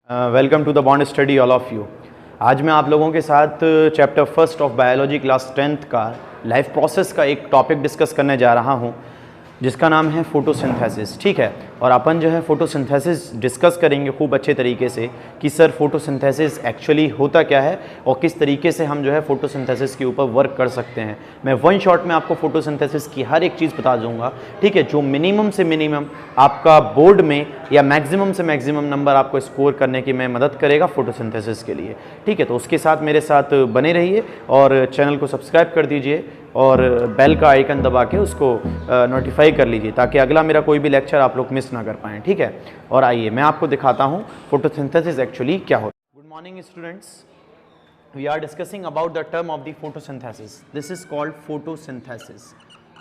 Welcome to the bond study all of you. आज मैं आप लोगों के साथ chapter first of biology class 10th का लाइफ प्रोसेस का एक टॉपिक डिस्कस करने जा रहा हूं जिसका नाम है फोटोसिंथेसिस। ठीक है, और अपन जो है फोटोसिंथेसिस डिस्कस करेंगे खूब अच्छे तरीके से कि सर फोटोसिंथेसिस एक्चुअली होता क्या है और किस तरीके से हम जो है फोटोसिंथेसिस के ऊपर वर्क कर सकते हैं। मैं वन शॉट में आपको फोटोसिंथेसिस की हर एक चीज़ बता दूंगा। ठीक है, जो मिनिमम से मिनिमम आपका बोर्ड में या मैक्सिमम से मैक्सिमम नंबर आपको स्कोर करने की मैं मदद करेगा फोटोसिंथेसिस के लिए। ठीक है, तो उसके साथ मेरे साथ बने रहिए और चैनल को सब्सक्राइब कर दीजिए और बेल का आइकन दबा के उसको नोटिफाई कर लीजिए ताकि अगला मेरा कोई भी लेक्चर आप लोग मिस ना कर पाएँ। ठीक है, और आइए मैं आपको दिखाता हूँ फोटोसिंथेसिस एक्चुअली क्या होता है। Good morning students, we are discussing about the term of the photosynthesis. This is called photosynthesis.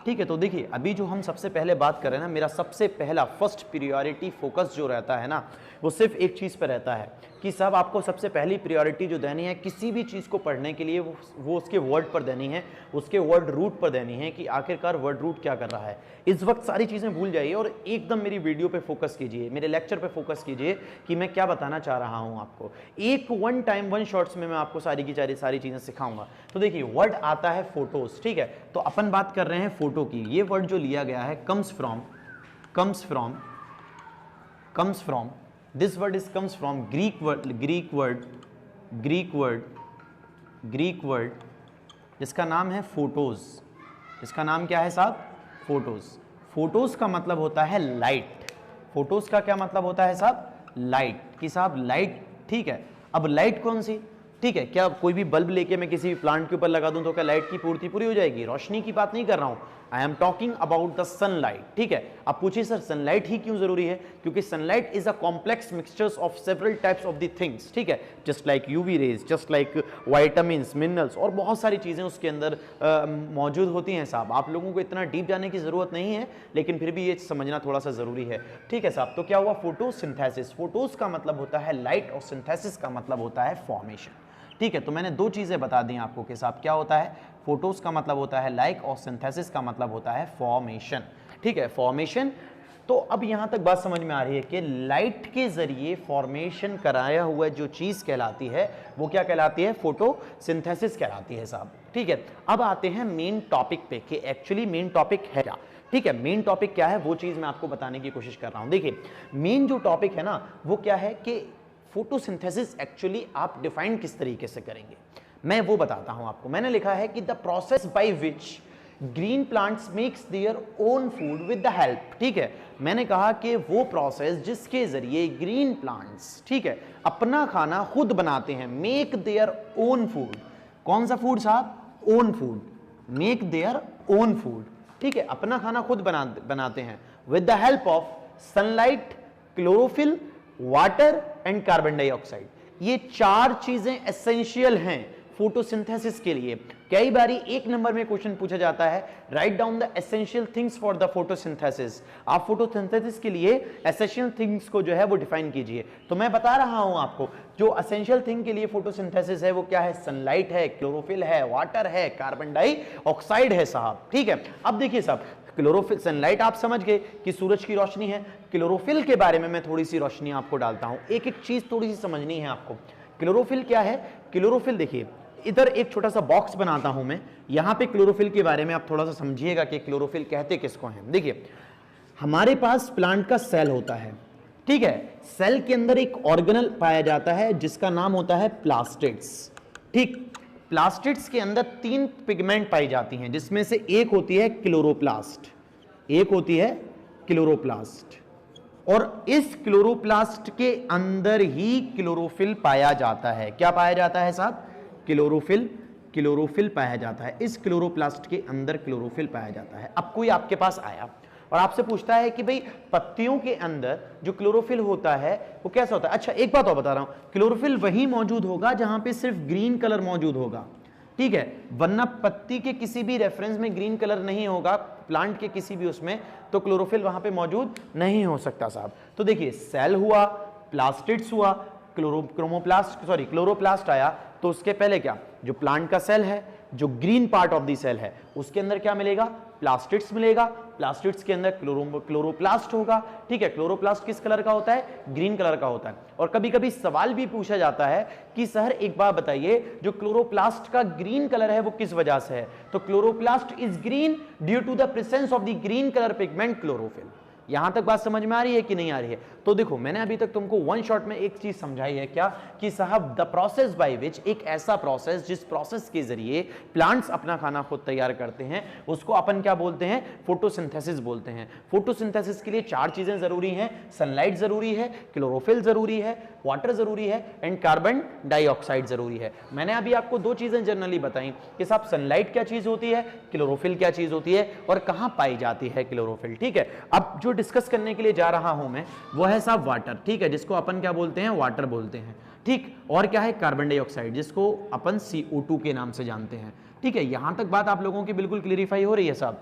ठीक है, तो देखिए अभी जो हम सबसे पहले बात कर रहे हैं ना, मेरा सबसे पहला फर्स्ट प्रियोरिटी फोकस जो रहता है ना वो सिर्फ एक चीज़ पर रहता है कि साहब आपको सबसे पहली प्रियोरिटी जो देनी है किसी भी चीज़ को पढ़ने के लिए वो उसके वर्ड पर देनी है, उसके वर्ड रूट पर देनी है कि आखिरकार वर्ड रूट क्या कर रहा है। इस वक्त सारी चीज़ें भूल जाइए और एकदम मेरी वीडियो पे फोकस कीजिए, मेरे लेक्चर पे फोकस कीजिए कि मैं क्या बताना चाह रहा हूँ आपको। एक वन टाइम वन शॉट्स में मैं आपको सारी की सारी चीज़ें सिखाऊंगा। तो देखिए वर्ड आता है फोटोज। ठीक है, तो अपन बात कर रहे हैं फोटो की। ये वर्ड जो लिया गया है comes from this word is comes from Greek word जिसका नाम है फोटोज। इसका नाम क्या है साहब? फोटोज। फोटोज का मतलब होता है लाइट। फोटोज का क्या मतलब होता है साहब? लाइट। कि साहब लाइट। ठीक है, अब लाइट कौन सी? ठीक है, क्या कोई भी बल्ब लेके मैं किसी भी प्लांट के ऊपर लगा दूं तो क्या लाइट की पूर्ति पूरी हो जाएगी? रोशनी की बात नहीं कर रहा हूं, I am talking about the sunlight. ठीक है, अब पूछिए सर सनलाइट ही क्यों जरूरी है? क्योंकि sunlight is a complex mixtures of several types of the things. ठीक है, just like UV rays, just like vitamins, minerals और बहुत सारी चीजें उसके अंदर मौजूद होती हैं साहब। आप लोगों को इतना डीप जाने की जरूरत नहीं है, लेकिन फिर भी ये समझना थोड़ा सा जरूरी है। ठीक है साहब, तो क्या हुआ? फोटोसिंथेसिस। फोटोज का मतलब होता है लाइट और सिंथेसिस का मतलब होता है फॉर्मेशन। ठीक है, तो मैंने दो चीजें बता दी आपको कि साहब क्या होता है। फोटोज का मतलब होता है लाइट और सिंथेसिस का मतलब होता है फॉर्मेशन। ठीक है, फॉर्मेशन। तो अब यहां तक बात समझ में आ रही है कि लाइट के जरिए फॉर्मेशन कराया हुआ जो चीज कहलाती है वो क्या कहलाती है? फोटोसिंथेसिस कहलाती है साहब। ठीक है, अब आते हैं मेन टॉपिक पे कि एक्चुअली मेन टॉपिक है क्या। ठीक है, मेन टॉपिक क्या है वो चीज मैं आपको बताने की कोशिश कर रहा हूं। देखिए मेन जो टॉपिक है ना वो क्या है कि फोटोसिंथेसिस एक्चुअली आप डिफाइन किस तरीके से करेंगे मैं वो बताता हूं आपको। मैंने लिखा है कि the process by which green plants makes their own food with the help. ठीक है, मैंने कहा कि वो प्रोसेस जिसके जरिए ग्रीन प्लांट्स, ठीक है, अपना खाना खुद बनाते हैं। Make their own food. कौन सा फूड साहब? Own food. Make their own food. ठीक है, अपना खाना खुद बनाते हैं with the help of sunlight, chlorophyll, water and carbon dioxide. ये चार चीजें एसेंशियल हैं फोटोसिंथेसिस के लिए। कई बारी एक नंबर में क्वेश्चन पूछा जाता है, write down the essential things for the photosynthesis. आप फोटोसिंथेसिस के लिए एसेंशियल थिंग्स को जो है वो डिफाइन कीजिए। तो मैं बता रहा हूं आपको जो एसेंशियल थिंग के लिए फोटोसिंथेसिस है वो क्या है? सनलाइट है, क्लोरोफिल है, वाटर है, कार्बन डाइऑक्साइड है साहब। ठीक है, अब देखिए साहब क्लोरोफिल, सनलाइट आप समझ गए कि सूरज की रोशनी है। क्लोरोफिल के बारे में मैं थोड़ी सी रोशनी आपको डालता हूं, एक एक चीज थोड़ी सी समझनी है आपको। क्लोरोफिल क्या है? क्लोरोफिल देखिए इधर एक छोटा सा बॉक्स बनाता हूं मैं, यहां पे क्लोरोफिल के बारे में आप थोड़ा सा समझिएगा कि क्लोरोफिल कहते किसको हैं। देखिए हमारे पास प्लांट का सेल होता है। ठीक है, सेल के अंदर एक ऑर्गेनल पाया जाता है जिसका नाम होता है प्लास्टिड्स। ठीक, प्लास्टिड्स के अंदर तीन पिगमेंट पाई जाती हैं जिसमें से एक होती है क्लोरोप्लास्ट, एक होती है क्लोरोप्लास्ट, और इस क्लोरोप्लास्ट के अंदर ही क्लोरोफिल पाया जाता है। क्या पाया जाता है साहब? क्लोरोफिल पाया जाता है। इस क्लोरोप्लास्ट के अंदर क्लोरोफिल पाया जाता है। अब कोई आपके पास आया और आपसे पूछता है कि भाई पत्तियों के अंदर जो क्लोरोफिल होता है वो कैसा होता है? अच्छा एक बात और बता रहा हूं, क्लोरोफिल वहीं मौजूद होगा जहां पे सिर्फ ग्रीन कलर मौजूद होगा। ठीक है, वरना पत्ती के किसी भी रेफरेंस में ग्रीन कलर नहीं होगा, प्लांट के किसी भी उसमें, तो क्लोरोफिल वहां पे मौजूद नहीं हो सकता साहब। तो देखिए सेल हुआ, प्लास्टिड्स हुआ, क्लोरोप्लास्ट आया, तो उसके पहले क्या? जो प्लांट का सेल है, जो green part of the cell है, उसके अंदर क्या मिलेगा? प्लास्टिड्स मिलेगा, प्लास्टिड्स के अंदर क्लोरोप्लास्ट होगा, ठीक है। क्लोरोप्लास्ट किस कलर का होता है? ग्रीन कलर का होता है। और कभी कभी सवाल भी पूछा जाता है कि सर एक बार बताइए, जो क्लोरोप्लास्ट का ग्रीन कलर है वो किस वजह से है? तो chloroplast is green due to the presence of the green colour pigment chlorophyll. यहां तक बात समझ में आ रही है कि नहीं आ रही है? तो देखो, मैंने अभी तक तुमको वन शॉट में एक चीज समझाई है, क्या कि साहब द प्रोसेस बाय विच, एक ऐसा प्रोसेस जिस प्रोसेस के जरिए प्लांट्स अपना खाना खुद तैयार करते हैं, उसको अपन क्या बोलते हैं? फोटोसिंथेसिस बोलते हैं। फोटोसिंथेसिस के लिए 4 चीजें जरूरी हैं, सनलाइट जरूरी है, क्लोरोफिल जरूरी है, वाटर जरूरी है एंड कार्बन डाइऑक्साइड जरूरी है। मैंने अभी आपको 2 चीजें जनरली बताई कि साहब सनलाइट क्या चीज होती है, क्लोरोफिल क्या चीज होती है और कहां पाई जाती है क्लोरोफिल, ठीक है। अब जो डिस्कस करने के लिए जा रहा हूं मैं वो है साहब वाटर, ठीक है, जिसको अपन क्या बोलते हैं? वाटर बोलते हैं, ठीक। और क्या है? कार्बन डाइऑक्साइड, जिसको अपन CO2 के नाम से जानते हैं, ठीक है। यहां तक बात आप लोगों की बिल्कुल क्लियरिफाई हो रही है साहब,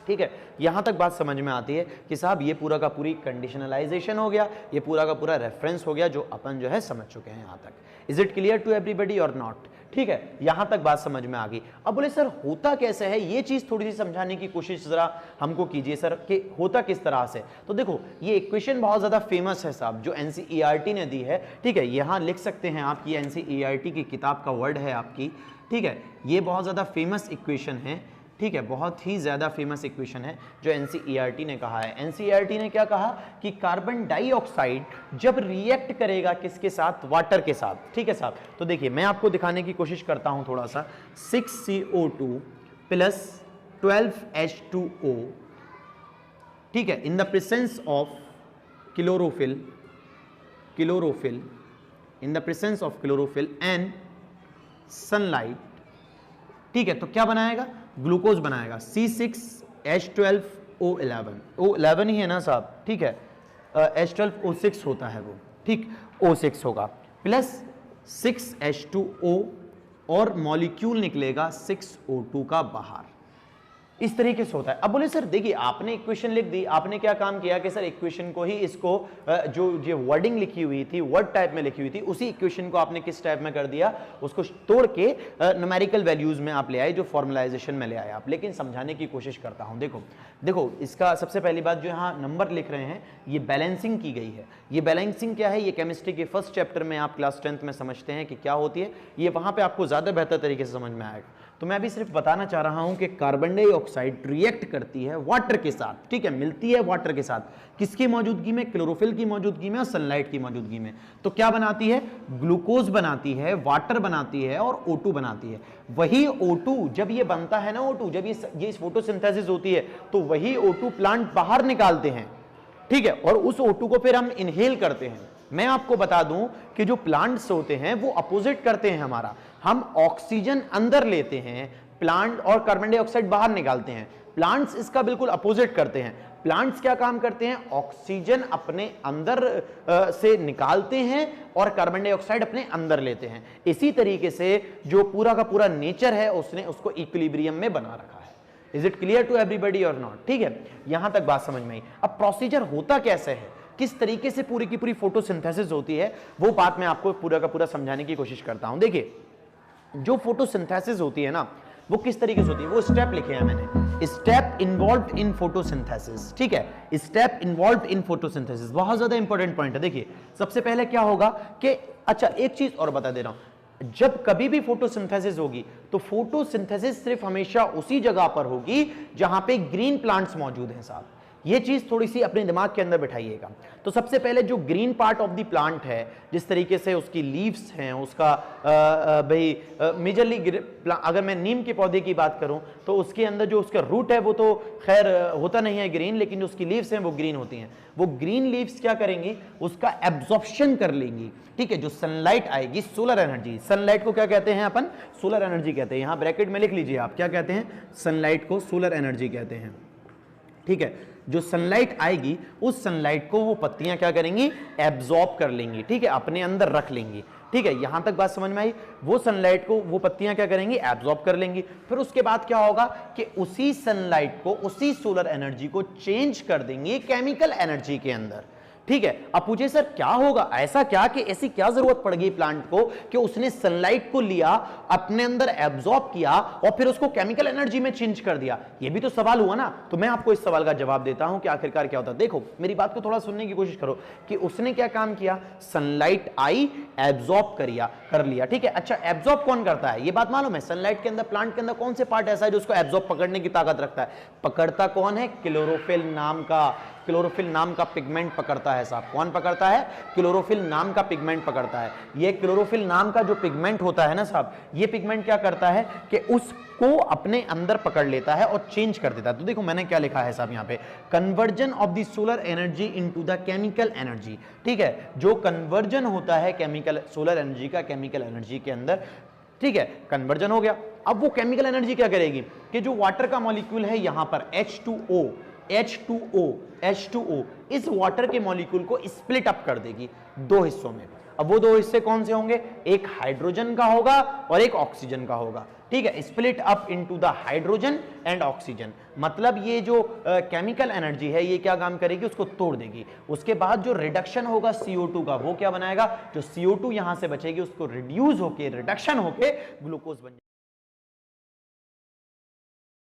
ठीक है। यहां तक बात समझ में आती है कि साहब ये पूरा का पूरी कंडीशनलाइजेशन हो गया, ये पूरा का पूरा रेफरेंस हो गया जो अपन जो है समझ चुके हैं यहां तक। Is it clear to everybody or not? ठीक है, यहां तक बात समझ में आ गई। अब बोले सर होता कैसे है, ये चीज थोड़ी सी समझाने की कोशिश जरा हमको कीजिए सर कि होता किस तरह से। तो देखो, ये इक्वेशन बहुत ज्यादा फेमस है साहब, जो NCERT ने दी है, ठीक है। यहां लिख सकते हैं आप, ये NCERT की किताब का वर्ड है आपकी, ठीक है। ये बहुत ज्यादा फेमस इक्वेशन है, ठीक है, बहुत ही ज्यादा फेमस इक्वेशन है जो NCERT ने कहा है। NCERT ने क्या कहा कि कार्बन डाइऑक्साइड जब रिएक्ट करेगा किसके साथ? वाटर के साथ, ठीक है साहब। तो देखिए, मैं आपको दिखाने की कोशिश करता हूं थोड़ा सा। 6CO2 प्लस 12H2O, ठीक है, in the presence of chlorophyll, in the presence of chlorophyll and sunlight, ठीक है। तो क्या बनाएगा? ग्लूकोज बनाएगा, C6H12O11, O11 ही है ना साहब, ठीक है। H12O6 होता है वो, ठीक, O6 होगा, प्लस 6H2O और मॉलिक्यूल निकलेगा 6O2 का बाहर। इस तरीके से होता है। अब बोले सर देखिए, आपने इक्वेशन लिख दी, आपने क्या काम किया कि सर इक्वेशन को ही, इसको जो वर्डिंग लिखी हुई थी, वर्ड टाइप में लिखी हुई थी, उसी इक्वेशन को आपने किस टाइप में कर दिया? उसको तोड़ के न्यूमेरिकल वैल्यूज में आप ले आए, जो फॉर्मुलाइजेशन में ले आए आप। लेकिन समझाने की कोशिश करता हूं। देखो इसका सबसे पहली बात, जो यहाँ नंबर लिख रहे हैं, ये बैलेंसिंग की गई है। ये बैलेंसिंग क्या है? ये केमिस्ट्री के फर्स्ट चैप्टर में आप क्लास 10th में समझते हैं कि क्या होती है। ये वहां पे आपको ज्यादा बेहतर तरीके से समझ में आएगा। तो मैं अभी सिर्फ बताना चाह रहा हूं कि कार्बन डाइऑक्साइड रिएक्ट करती है वाटर के साथ, ठीक है, मिलती है वाटर के साथ, किसकी मौजूदगी में? क्लोरोफिल की मौजूदगी में और सनलाइट की मौजूदगी में। तो क्या बनाती है? ग्लूकोज बनाती है, वाटर बनाती है और O2 बनाती है। वही O2 जब ये बनता है ना, O2 जब ये फोटोसिंथेसिस होती है, तो वही O2 प्लांट बाहर निकालते हैं, ठीक है, और उस O2 को फिर हम इनहेल करते हैं। मैं आपको बता दूं कि जो प्लांट्स होते हैं वो अपोजिट करते हैं हमारा, हम ऑक्सीजन अंदर लेते हैं प्लांट और कार्बन डाइऑक्साइड बाहर निकालते हैं। प्लांट्स इसका बिल्कुल अपोजिट करते हैं। प्लांट्स क्या काम करते हैं? ऑक्सीजन अपने अंदर से निकालते हैं और कार्बन डाइऑक्साइड अपने अंदर लेते हैं। इसी तरीके से जो पूरा का पूरा नेचर है, उसने उसको इक्विलिब्रियम में बना रखा है। Is it clear to everybody or not? ठीक है, यहां तक बात समझ में आई। अब प्रोसीजर होता कैसे है, किस तरीके से पूरी की पूरी फोटोसिंथेसिस होती है, वो बात मैं आपको पूरा का पूरा समझाने की कोशिश करता हूं। देखिए, जो फोटोसिंथेसिस होती है ना, वो किस तरीके से होती है, वो स्टेप लिखे हैं मैंने, स्टेप इन्वॉल्व्ड इन फोटोसिंथेसिस, ठीक है, स्टेप इन्वॉल्व्ड इन फोटोसिंथेसिस, बहुत ज्यादा इंपॉर्टेंट पॉइंट है। देखिए, सबसे पहले क्या होगा कि, अच्छा एक चीज और बता दे रहा हूं, जब कभी भी फोटोसिंथेसिस होगी तो फोटोसिंथेसिस सिर्फ हमेशा उसी जगह पर होगी जहां पे ग्रीन प्लांट्स मौजूद हैं साहब। ये चीज थोड़ी सी अपने दिमाग के अंदर बिठाइएगा। तो सबसे पहले जो green part of the plant है, जिस तरीके से उसकी लीव्स हैं, उसका भाई मेजरली, अगर मैं नीम के पौधे की बात करूं तो उसके अंदर जो उसका रूट है वो तो खैर होता नहीं है ग्रीन, लेकिन जो उसकी लीव्स हैं वो ग्रीन होती हैं। वो ग्रीन लीव्स क्या करेंगी? उसका एब्जॉर्प्शन कर लेंगी, ठीक है। जो सनलाइट आएगी, सोलर एनर्जी, सनलाइट को क्या कहते हैं अपन? सोलर एनर्जी कहते हैं। यहां ब्रैकेट में लिख लीजिए आप, क्या कहते हैं? सनलाइट को सोलर एनर्जी कहते हैं, ठीक है। जो सनलाइट आएगी, उस सनलाइट को वो पत्तियां क्या करेंगी? एब्जॉर्ब कर लेंगी, ठीक है, अपने अंदर रख लेंगी, ठीक है। यहां तक बात समझ में आई? वो सनलाइट को वो पत्तियां क्या करेंगी? एब्जॉर्ब कर लेंगी। फिर उसके बाद क्या होगा कि उसी सनलाइट को, उसी सोलर एनर्जी को चेंज कर देंगे केमिकल एनर्जी के अंदर। ठीक है। अब पूछे सर क्या होगा, ऐसा क्या कि ऐसी क्या जरूरत पड़ गई प्लांट को कि उसने सनलाइट को लिया, अपने अंदर एब्जॉर्ब किया और फिर उसको केमिकल एनर्जी में चेंज कर दिया। ये भी तो सवाल हुआ ना। तो मैं आपको इस सवाल का जवाब देता हूं कि आखिरकार क्या होता है। देखो मेरी बात को थोड़ा सुनने की कोशिश करो कि उसने क्या काम किया, सनलाइट आई, एब्जॉर्ब कर लिया, ठीक है। अच्छा एब्जॉर्ब कौन करता है, ये बात मालूम है? सनलाइट के अंदर, प्लांट के अंदर कौन से पार्ट ऐसा है जो उसको एब्जॉर्ब पकड़ने की ताकत रखता है? पकड़ता कौन है? क्लोरोफिल नाम का पिगमेंट पकड़ता है साहब। कौन पकड़ता है? क्लोरोफिल नाम का पिगमेंट पकड़ता है। ये क्लोरोफिल नाम का जो पिगमेंट होता है ना साहब, ये पिगमेंट क्या करता है कि उसको अपने अंदर पकड़ लेता है और चेंज कर देता है। तो देखो मैंने क्या लिखा है साहब यहाँ पे, conversion of the solar energy into the chemical energy, ठीक है। जो कन्वर्जन होता है केमिकल सोलर एनर्जी का केमिकल एनर्जी के अंदर, ठीक है, कन्वर्जन हो गया। अब वो केमिकल एनर्जी क्या करेगी कि जो वाटर का मॉलिक्यूल है यहां पर H2O, इस वाटर के मॉलिक्यूल को स्प्लिट अप कर देगी दो हिस्सों में। अब वो दो हिस्से कौन से होंगे? एक हाइड्रोजन का होगा और एक ऑक्सीजन का होगा, ठीक है। Split up into the hydrogen and oxygen, मतलब ये जो केमिकल एनर्जी है ये क्या काम करेगी, उसको तोड़ देगी। उसके बाद जो रिडक्शन होगा CO2 का, वो क्या बनाएगा, जो CO2 यहां से बचेगी उसको रिड्यूस होके, रिडक्शन होके ग्लूकोज बन